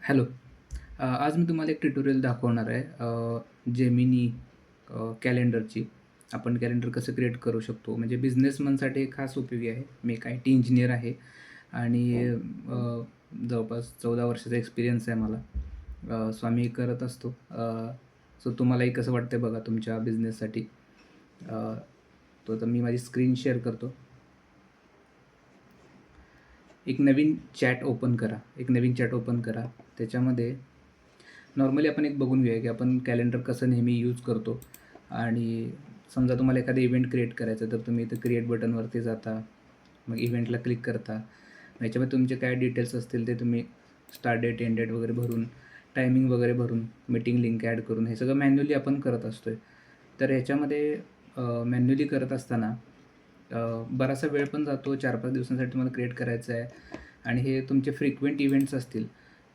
Hello. आज मी तुम्हाला एक ट्युटोरियल दाखवणार आहे जेमिनी कॅलेंडरची. आपण कॅलेंडर कसं क्रिएट करू शकतो, म्हणजे बिझनेसमनसाठी खास उपयोगी आहे. मी एक आय टी इंजिनियर आहे आणि जवळपास 14 वर्षाचा एक्सपिरियन्स आहे मला. सो आम्ही करत असतो. सो तुम्हालाही कसं वाटतं बघा तुमच्या बिझनेससाठी. तो आता मी माझी स्क्रीन शेअर करतो. एक नवीन चॅट ओपन करा. त्याच्यामध्ये नॉर्मली आपण एक बघून घेऊया की आपण कॅलेंडर कसं नेहमी यूज करतो. आणि समजा तुम्हाला एखादा इव्हेंट क्रिएट करायचा तर तुम्ही इथं क्रिएट बटनवरती जाता. मग इव्हेंटला क्लिक करता. मग याच्यामध्ये तुमचे काय डिटेल्स असतील ते तुम्ही स्टार्ट डेट, एंड डेट वगैरे भरून, टायमिंग वगैरे भरून, मीटिंग लिंक ॲड करून हे सगळं मॅन्युअली आपण करत असतो आहे. तर ह्याच्यामध्ये मॅन्युअली करत असताना बराचसा वेळ पण जातो. 4-5 दिवसांसाठी तुम्हाला क्रिएट करायचं आहे आणि हे तुमचे फ्रिक्वेंट इव्हेंट्स असतील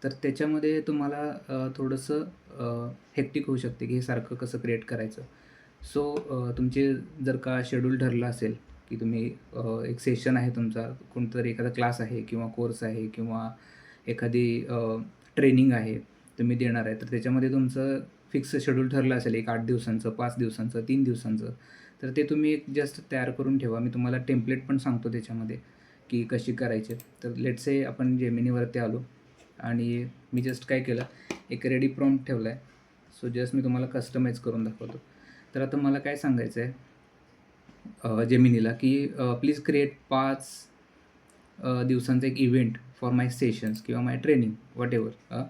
तर त्याच्यामध्ये तुम्हाला थोडंसं हेक्टिक होऊ शकते की हे सारखं कसं क्रिएट करायचं. सो तुमचे जर का शेड्यूल ठरलं असेल की तुम्ही एक सेशन आहे तुमचा, कोणतरी एखादा क्लास आहे किंवा कोर्स आहे किंवा एखादी ट्रेनिंग आहे तुम्ही देणार आहे, तर त्याच्यामध्ये तुमचं फिक्स शेड्यूल ठरलं असेल एक 8 दिवसांचं, 5 दिवसांचं, 3 दिवसांचं, तर ते तुम्ही एक जस्ट तयार करून ठेवा. मी तुम्हाला टेम्पलेट पण सांगतो त्याच्यामध्ये की कशी करायची. तर लेट्स से आपण जेमिनीवरती आलो आणि मी जस्ट काय केलं, एक रेडी प्रॉम्प्ट ठेवला आहे. सो जस्ट मी तुम्हाला कस्टमाइज करून दाखवतो. तर आता मला काय सांगायचं आहे जेमिनीला की प्लीज क्रिएट 5 दिवसांचा एक इव्हेंट फॉर माय सेशन्स किंवा माय ट्रेनिंग व्हॉटएव्हर.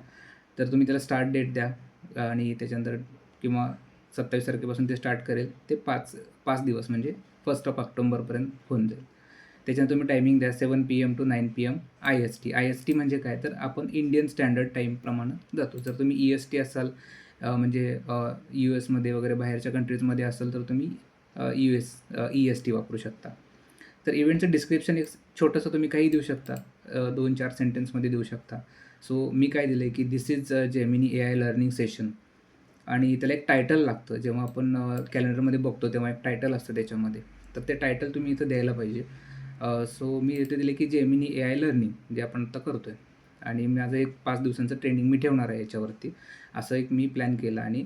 तर तुम्ही त्याला स्टार्ट डेट द्या आणि त्याच्यानंतर किंवा 27 तारखेपासून ते स्टार्ट करेल ते 5 दिवस म्हणजे 1 ऑक्टोबरपर्यंत होऊन जाईल. त्याच्यानंतर तुम्ही टायमिंग द्या 7 PM to 9 PM IST. IST म्हणजे काय, तर आपण इंडियन स्टँडर्ड टाईमप्रमाणे जातो. जर तुम्ही EST असाल म्हणजे US वगैरे बाहेरच्या कंट्रीजमध्ये असाल तर तुम्ही EST वापरू शकता. तर इव्हेंटचं डिस्क्रिप्शन एक छोटंसं तुम्ही काही देऊ शकता. 2-4 सेंटेन्समध्ये देऊ शकता. सो मी काय दिलं आहे की this is Gemini AI learning session आणि त्याला एक टायटल लागतं. जेव्हा आपण कॅलेंडरमध्ये बघतो तेव्हा एक टायटल असतं त्याच्यामध्ये. तर ते टायटल तुम्ही इथं द्यायला पाहिजे. सो मी इथे दिले की जेमिनी AI लर्निंग जे आपण आता करतो आहे आणि माझं एक 5 दिवसांचं ट्रेनिंग मी ठेवणार आहे याच्यावरती. असं एक मी प्लॅन केला आणि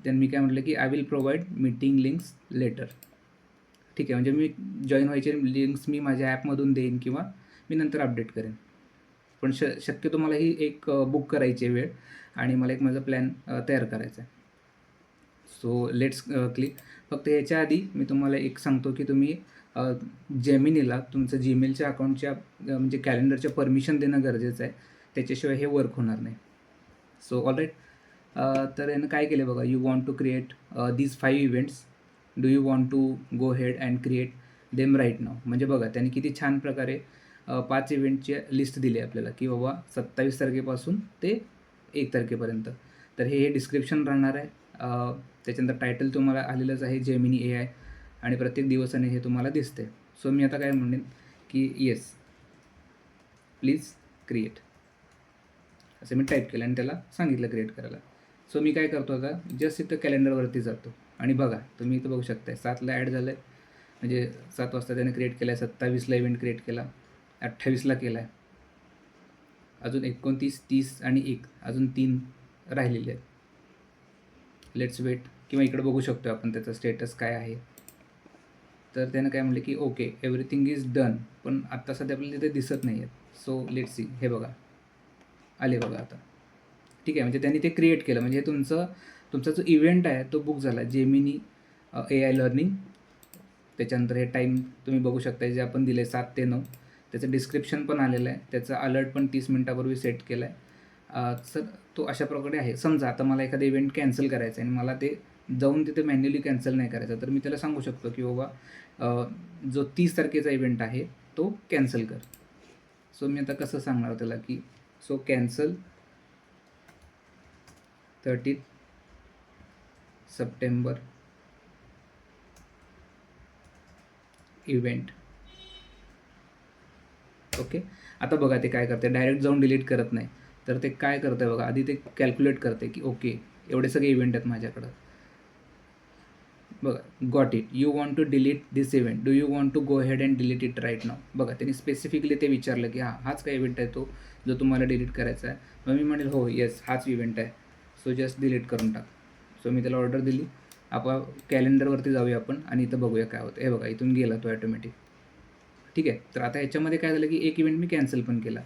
देन मी काय म्हटलं की I will provide meeting links later. ठीक आहे, म्हणजे मी जॉइन व्हायचे लिंक्स मी माझ्या ॲपमधून देईन किंवा मी नंतर अपडेट करेन. पण शक्यतो मला ही एक बुक करायची आहे वेळ आणि मला एक माझा प्लॅन तयार करायचा आहे. So let's click. फक्त याच्या आधी मी तुम्हाला एक सांगतो की तुम्ही जेमिनीला तुमचं जीमेलच्या अकाउंटच्या म्हणजे कॅलेंडरच्या परमिशन देणं गरजेचं आहे. त्याच्याशिवाय हे वर्क होणार नाही. So alright. तर यानं काय केलं बघा, you want to create these 5 events. Do you want to go head and create them right now. म्हणजे बघा त्याने किती छान प्रकारे 5 इव्हेंटची लिस्ट दिली आहे आपल्याला की बाबा 27 तारखेपासून ते 1 तारखेपर्यंत. तर हे डिस्क्रिप्शन राहणार आहे. त्याच्यानंतर टायटल तुम्हाला आलेलंच आहे जेमिनी AI आणि प्रत्येक दिवसाने हे तुम्हाला दिसते. सो मी आता काय म्हणेन की येस प्लीज क्रिएट असं मी टाईप केलं आणि त्याला सांगितलं क्रिएट करायला. सो मी काय करतो आता जस्ट इथं कॅलेंडरवरती जातो आणि बघा तुम्ही इथं बघू शकताय 7ला ॲड झालं आहे, म्हणजे 7 वाजता त्याने क्रिएट केला आहे. 27ला इव्हेंट क्रिएट केला, 28ला केला आहे, अजून 29, 30 आणि 1 अजून 3 राहिलेले आहेत. Let's wait. किंवा इकडे बघू शकतो आपण त्याचा स्टेटस काय आहे. तर त्यानं काय म्हणलं की ओके एव्हरीथिंग इज डन, पण आत्ता सध्या आपल्याला तिथे दिसत नाही आहेत. So let's see. हे बघा आले बघा आता. ठीक आहे, म्हणजे त्यांनी ते क्रिएट केलं. म्हणजे तुमचा जो इव्हेंट आहे तो बुक झाला जेमिनी AI लर्निंग. त्याच्यानंतर हे टाईम तुम्ही बघू शकता जे आपण दिले 7 ते 9. त्याचं डिस्क्रिप्शन पण आलेलं आहे. त्याचा अलर्ट पण 30 मिनिटापूर्वी सेट केला आहे. सर तो अशा प्रकारे आहे. समजा आता मला एखादा इव्हेंट कॅन्सल करायचा आहे आणि मला ते जाऊन तिथे मॅन्युअली कॅन्सल नाही करायचं, तर मी त्याला सांगू शकतो की बाबा जो 30 तारखेचा इव्हेंट आहे तो कॅन्सल कर. सो मी आता कसं सांगणार त्याला की so cancel 30 September event. Okay. आता बघा ते काय करते, डायरेक्ट जाऊन डिलीट करत नाही. तर ते काय करतं आहे बघा, आधी ते कॅल्क्युलेट करते की ओके एवढे सगळे इव्हेंट आहेत माझ्याकडं. बघा, got it, you want to delete this event, do you want to go head and delete it right now. बघा, त्यांनी स्पेसिफिकली ते विचारलं की हाच काय इव्हेंट आहे तो जो तुम्हाला डिलीट करायचा आहे. मग मी म्हणेल हो येस हाच इव्हेंट आहे, सो जस्ट डिलीट करून टाक. सो मी त्याला ऑर्डर दिली. आपण कॅलेंडरवरती जाऊया आपण आणि इथं बघूया काय होतं. हे बघा, इथून गेला तो ॲटोमॅटिक. ठीक आहे. तर आता ह्याच्यामध्ये काय झालं की एक इव्हेंट मी कॅन्सल पण केला,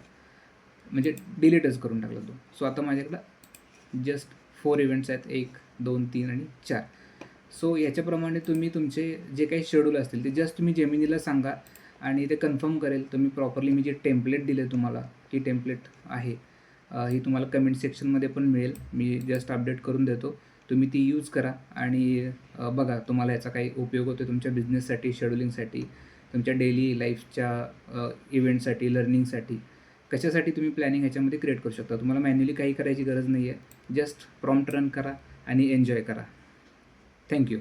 म्हणजे डिलीटच करून टाकला तो. सो आता माझ्याकडं जस्ट 4 इव्हेंट्स आहेत, 1 2 3 आणि 4. सो याच्याप्रमाणे तुम्ही तुमचे जे काही शेड्यूल असतील ते जस्ट तुम्ही जेमिनीला सांगा आणि ते कन्फर्म करेल. तुम्ही प्रॉपरली मी जे टेम्पलेट दिले तुम्हाला, ती टेम्पलेट आहे ही तुम्हाला कमेंट सेक्शनमध्ये पण मिळेल. मी जस्ट अपडेट करून देतो. तुम्ही ती यूज करा आणि बघा तुम्हाला याचा काही उपयोग होतो तुमच्या बिझनेससाठी, शेड्युलिंगसाठी, तुमच्या डेली लाईफच्या इव्हेंटसाठी, लर्निंगसाठी. कशासाठी तुम्ही प्लॅनिंग ह्याच्यामध्ये क्रिएट करू शकता. तुम्हाला मॅन्युअली काही करायची गरज नाही आहे. जस्ट प्रॉम्प्ट रन करा आणि एन्जॉय करा. थँक्यू.